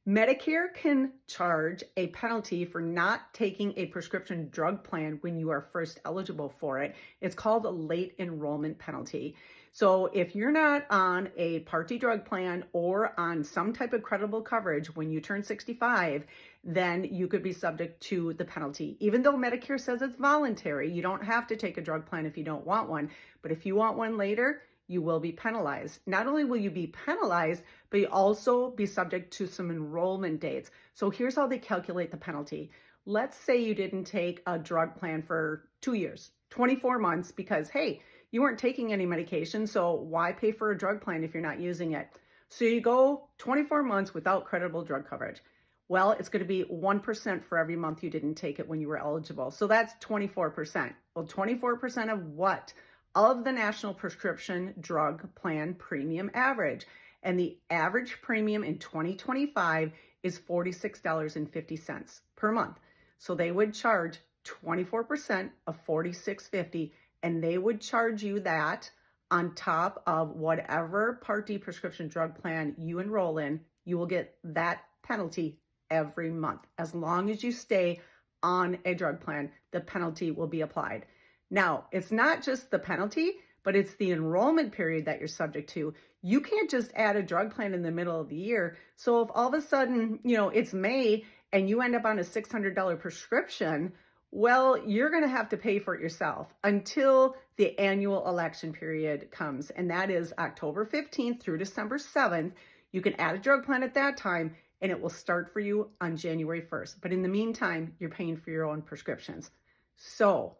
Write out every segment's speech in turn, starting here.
Medicare can charge a penalty for not taking a prescription drug plan when you are first eligible for it. It's called a late enrollment penalty. So if you're not on a Part D drug plan or on some type of credible coverage when you turn 65, then you could be subject to the penalty. Even though Medicare says it's voluntary, you don't have to take a drug plan if you don't want one. But if you want one later, you will be penalized. Not only will you be penalized, but you also be subject to some enrollment dates. So here's how they calculate the penalty. Let's say you didn't take a drug plan for 2 years, 24 months, because, hey, you weren't taking any medication, so why pay for a drug plan if you're not using it? So you go 24 months without credible drug coverage. Well, it's going to be 1% for every month you didn't take it when you were eligible. So that's 24%. Well, 24% of what? Of the National Prescription Drug Plan premium average. And the average premium in 2025 is $46.50 per month. So they would charge 24% of $46.50, and they would charge you that on top of whatever Part D prescription drug plan you enroll in. You will get that penalty every month. As long as you stay on a drug plan, the penalty will be applied. Now, it's not just the penalty, but it's the enrollment period that you're subject to. You can't just add a drug plan in the middle of the year. So if all of a sudden, it's May and you end up on a $600 prescription, well, you're going to have to pay for it yourself until the annual election period comes. And that is October 15th through December 7th. You can add a drug plan at that time and it will start for you on January 1st. But in the meantime, you're paying for your own prescriptions. So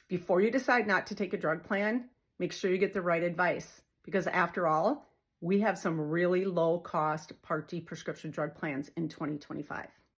before you decide not to take a drug plan, make sure you get the right advice, because after all, we have some really low cost Part D prescription drug plans in 2025.